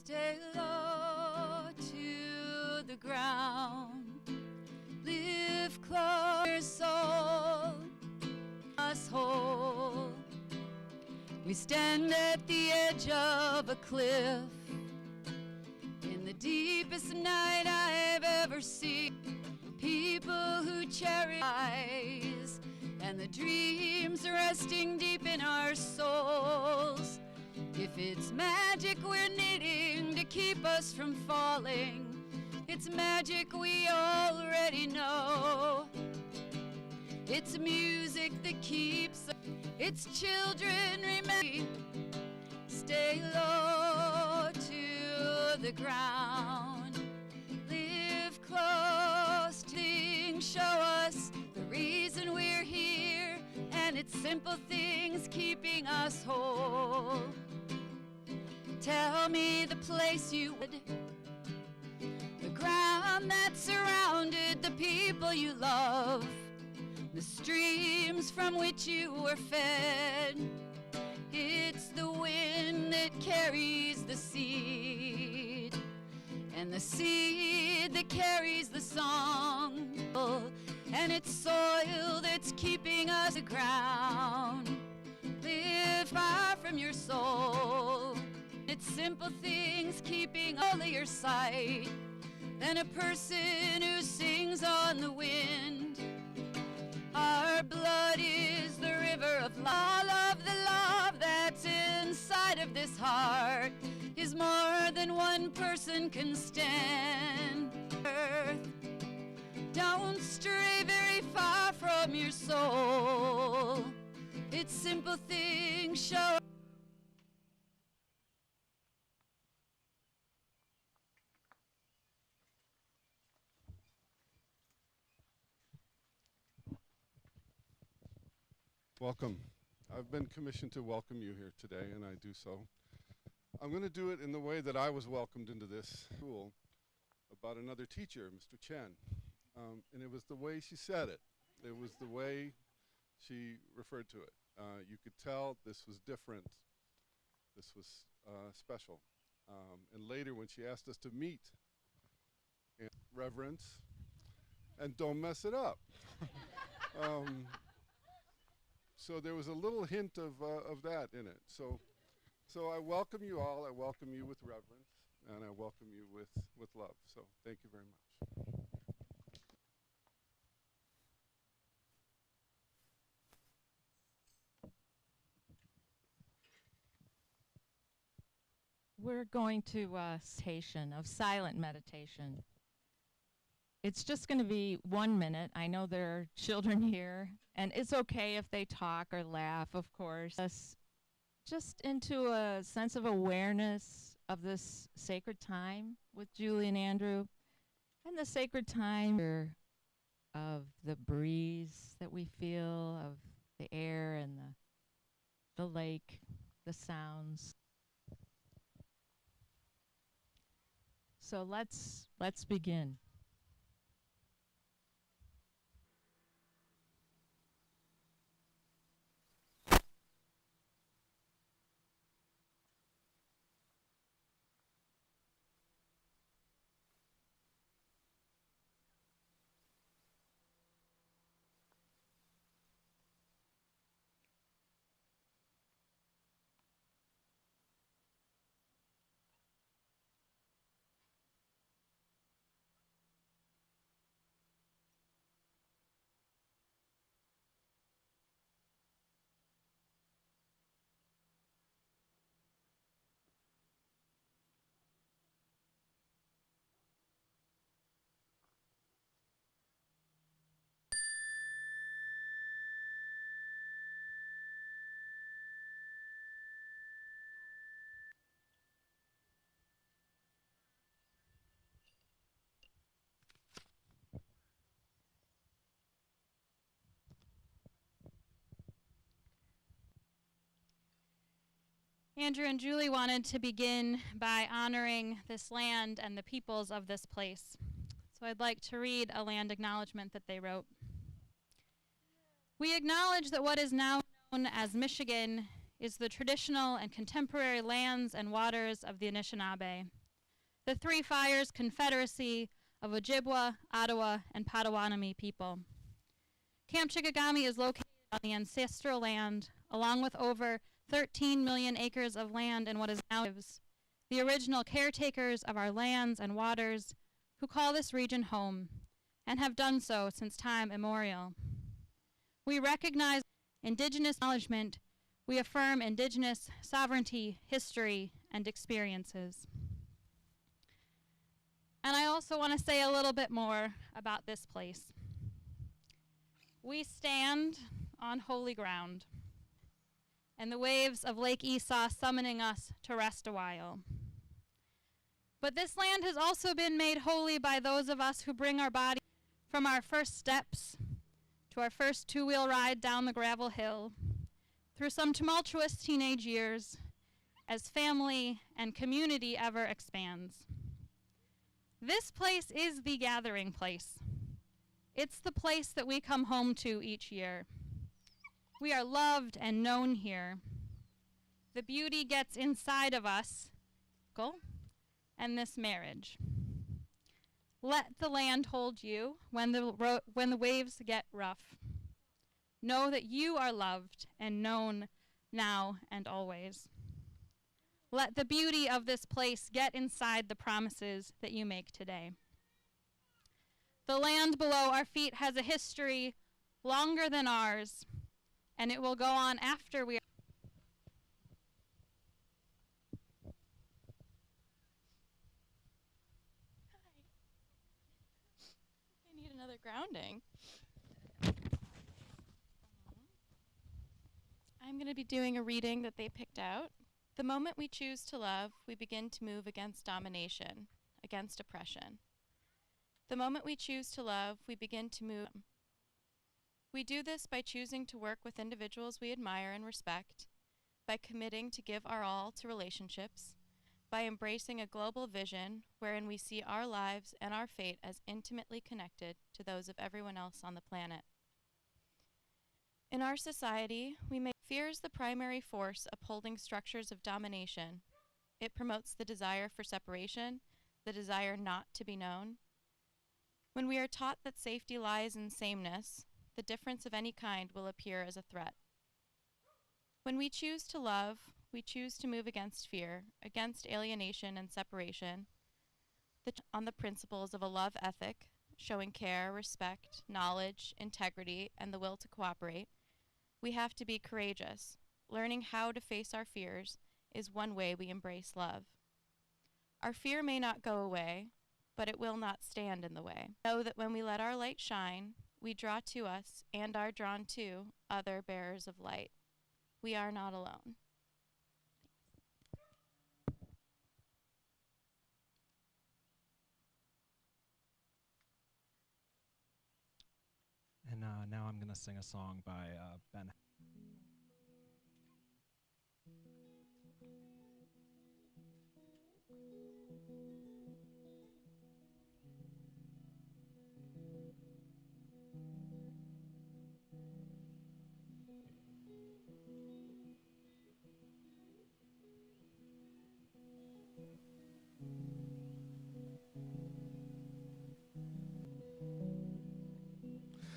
Stay low to the ground. Live close your soul. Us whole. We stand at the edge of a cliff. In the deepest night I've ever seen. People who cherish eyes and the dreams resting deep in our souls. If it's magic we're needing to keep us from falling, it's magic we already know. It's music that keeps us. It's children remember. Stay low to the ground. Live close to things. Show us the reason we're here. And it's simple things keeping us whole. Tell me the place you would, the ground that surrounded the people you love, the streams from which you were fed. It's the wind that carries the seed, and the seed that carries the song, and it's soil that's keeping us the ground. Live far from your soul. It's simple things keeping all of your sight than a person who sings on the wind. Our blood is the river of love. All of the love that's inside of this heart is more than one person can stand. Earth, don't stray very far from your soul. It's simple things show. Welcome. I've been commissioned to welcome you here today, and I do so. I'm going to do it in the way that I was welcomed into this school about another teacher, Mr. Chen. And it was the way she said it. It was the way she referred to it. You could tell this was different. This was special. And later when she asked us to meet, and reverence, and don't mess it up. So there was a little hint of that in it. So I welcome you all. I welcome you with reverence, and I welcome you with love. So thank you very much. We're going to meditation, of silent meditation. It's just going to be 1 minute. I know there are children here, and it's okay if they talk or laugh, of course. Just into a sense of awareness of this sacred time with Julie and Andrew, and the sacred time of the breeze that we feel, of the air and the lake, the sounds. So let's begin. Andrew and Julie wanted to begin by honoring this land and the peoples of this place. So I'd like to read a land acknowledgement that they wrote. We acknowledge that what is now known as Michigan is the traditional and contemporary lands and waters of the Anishinaabe, the Three Fires Confederacy of Ojibwa, Ottawa, and Potawatomi people. Camp Chickagami is located on the ancestral land, along with over 13 million acres of land in what is now the original caretakers of our lands and waters, who call this region home, and have done so since time immemorial. We recognize Indigenous acknowledgement. We affirm Indigenous sovereignty, history, and experiences. And I also want to say a little bit more about this place. We stand on holy ground, and the waves of Lake Esau summoning us to rest a while. But this land has also been made holy by those of us who bring our body from our first steps to our first two-wheel ride down the gravel hill, through some tumultuous teenage years, as family and community ever expands. This place is the gathering place. It's the place that we come home to each year. We are loved and known here. The beauty gets inside of us, and this marriage. Let the land hold you when the waves get rough. Know that you are loved and known now and always. Let the beauty of this place get inside the promises that you make today. The land below our feet has a history longer than ours, and it will go on after we are. I need another grounding. I'm going to be doing a reading that they picked out. The moment we choose to love, we begin to move against domination, against oppression. The moment we choose to love, we begin to move. We do this by choosing to work with individuals we admire and respect, by committing to give our all to relationships, by embracing a global vision wherein we see our lives and our fate as intimately connected to those of everyone else on the planet. In our society, fear is the primary force upholding structures of domination. It promotes the desire for separation, the desire not to be known. When we are taught that safety lies in sameness, the difference of any kind will appear as a threat. When we choose to love, we choose to move against fear, against alienation and separation, on the principles of a love ethic, showing care, respect, knowledge, integrity, and the will to cooperate. We have to be courageous. Learning how to face our fears is one way we embrace love. Our fear may not go away, but it will not stand in the way. Know that when we let our light shine, we draw to us and are drawn to other bearers of light. We are not alone. And now I'm going to sing a song by Ben.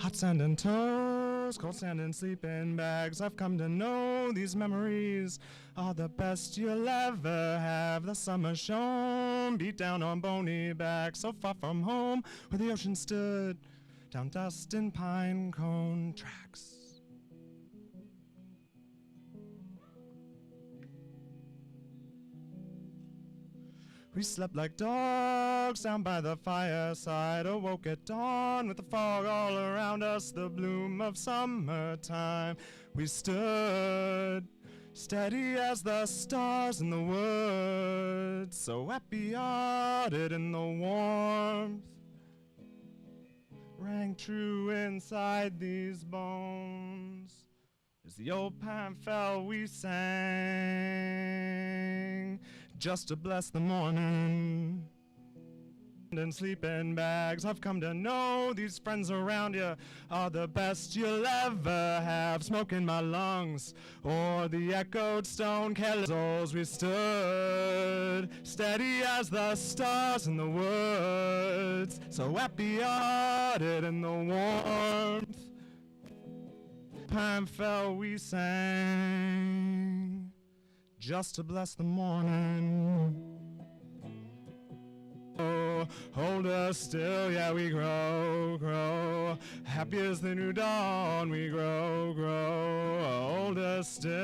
Hot sand and toes, cold sand and sleeping bags. I've come to know these memories are the best you'll ever have. The summer shone, beat down on bony back, so far from home where the ocean stood, down dust and pine cone tracks. We slept like dogs down by the fireside, awoke at dawn with the fog all around us, the bloom of summertime. We stood steady as the stars in the woods, so happy-hearted in the warmth rang true inside these bones. As the old pine fell, we sang just to bless the morning. in sleeping bags. I've come to know these friends around you are the best you'll ever have. Smoke in my lungs, or the echoed stone careless. We stood steady as the stars in the woods, so happy-hearted in the warmth. Pine fell we sang, just to bless the morning. Oh, hold us still, yeah, we grow, grow. Happy as the new dawn, we grow, grow. Hold us still.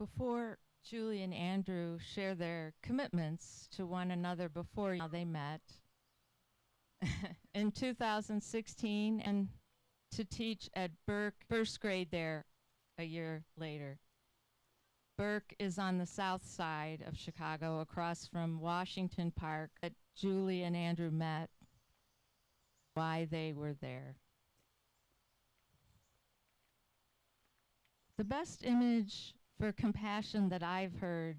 Before Julie and Andrew share their commitments to one another before they met in 2016 and to teach at Burke, first grade there a year later. Burke is on the south side of Chicago across from Washington Park that Julie and Andrew met, why they were there. The best image for compassion that I've heard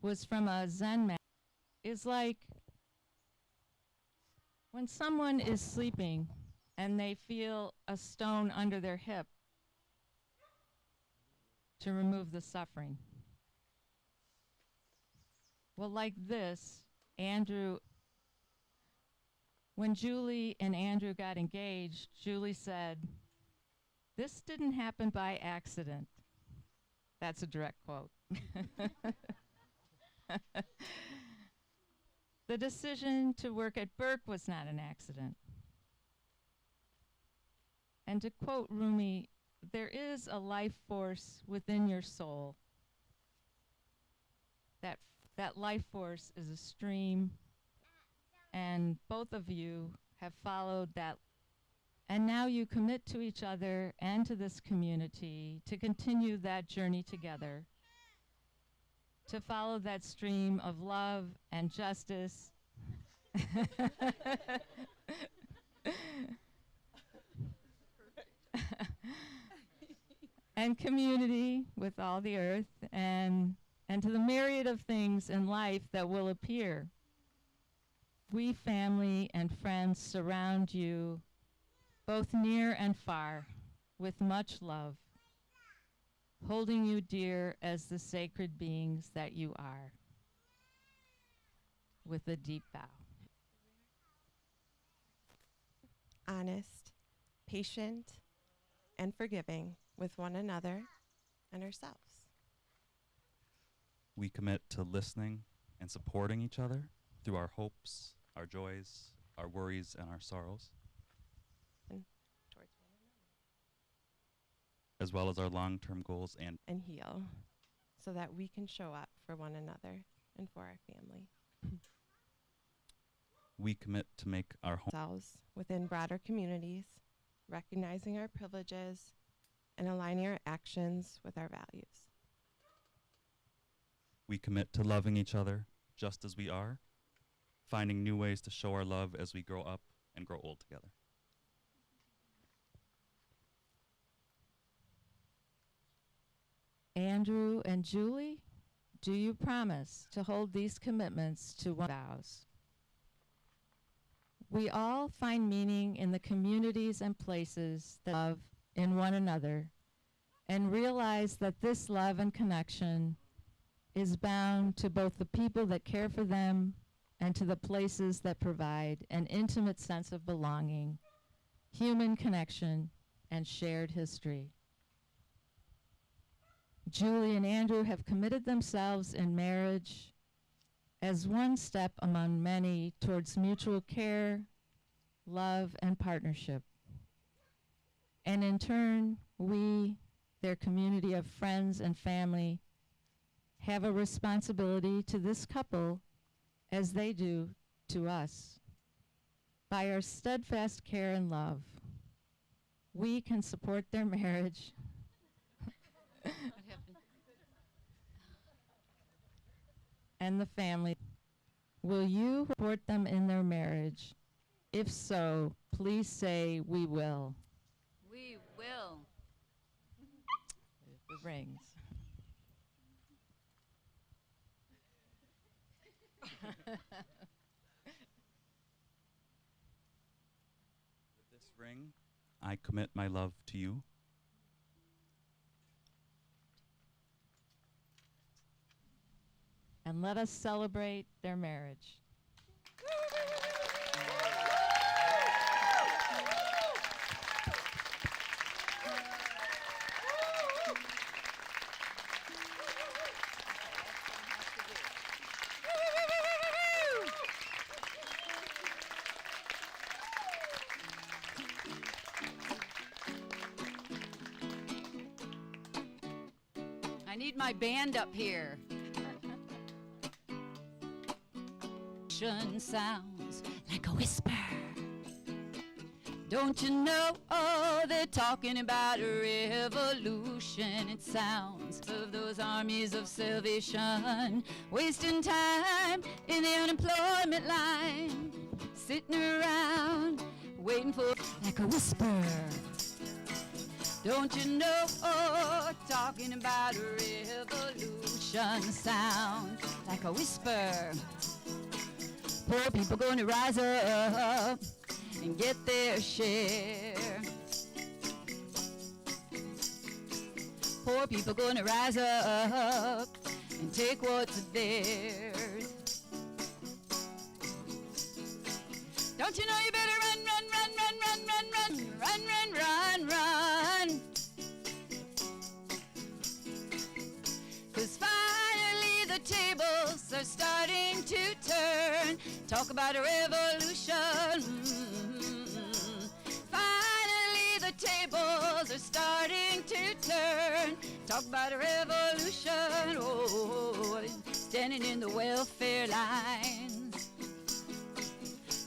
was from a Zen master. Is like when someone is sleeping and they feel a stone under their hip to remove the suffering. Well, like this, when Julie and Andrew got engaged, Julie said, "This didn't happen by accident." That's a direct quote. The decision to work at Burke was not an accident. And to quote Rumi, there is a life force within your soul. That life force is a stream, and both of you have followed that. And now you commit to each other and to this community to continue that journey together, to follow that stream of love and justice and community with all the earth, and to the myriad of things in life that will appear. We, family and friends, surround you both near and far, with much love, holding you dear as the sacred beings that you are, with a deep bow. Honest, patient, and forgiving with one another and ourselves. We commit to listening and supporting each other through our hopes, our joys, our worries, and our sorrows, Towards one another. as well as our long-term goals and And heal, so that we can show up for one another and for our family. we commit to make our home Ourselves within broader communities, recognizing our privileges and aligning our actions with our values. We commit to loving each other just as we are, finding new ways to show our love as we grow up and grow old together. Andrew and Julie, do you promise to hold these commitments to one vows? We all find meaning in the communities and places that love in one another, and realize that this love and connection is bound to both the people that care for them and to the places that provide an intimate sense of belonging, human connection, and shared history. Julie and Andrew have committed themselves in marriage as one step among many towards mutual care, love, and partnership. And in turn, we, their community of friends and family, have a responsibility to this couple as they do to us. By our steadfast care and love, we can support their marriage and the family. Will you support them in their marriage? If so, please say we will. We will. The rings. With this ring, I commit my love to you. And let us celebrate their marriage. I need my band up here. Sounds like a whisper. Don't you know, oh, they're talking about a revolution. It sounds of those armies of salvation, wasting time in the unemployment line, sitting around waiting for like a whisper. Don't you know, oh, talking about a revolution sounds like a whisper. Poor people gonna rise up and get their share. Poor people gonna rise up and take what's theirs. Don't you know you better run, run, run, run, run, run, run, run, run, run, run. 'Cause finally the tables are starting to turn. Talk about a revolution. Finally the tables are starting to turn. Talk about a revolution. Oh, standing in the welfare lines,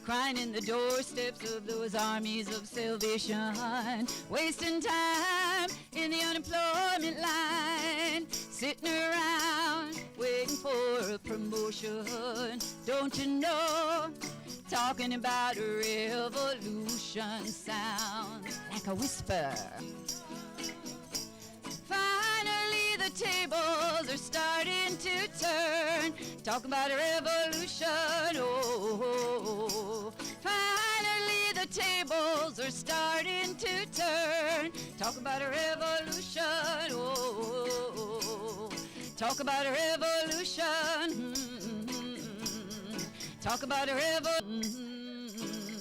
crying in the doorsteps of those armies of salvation, wasting time in the unemployment line, sitting around waiting for a promotion. Don't you know, talking about a revolution sounds like a whisper. Finally the tables are starting to turn. Talk about a revolution. Oh, finally the tables are starting to turn. Talk about a revolution. Oh, talk about a revolution. Talk about a revolution.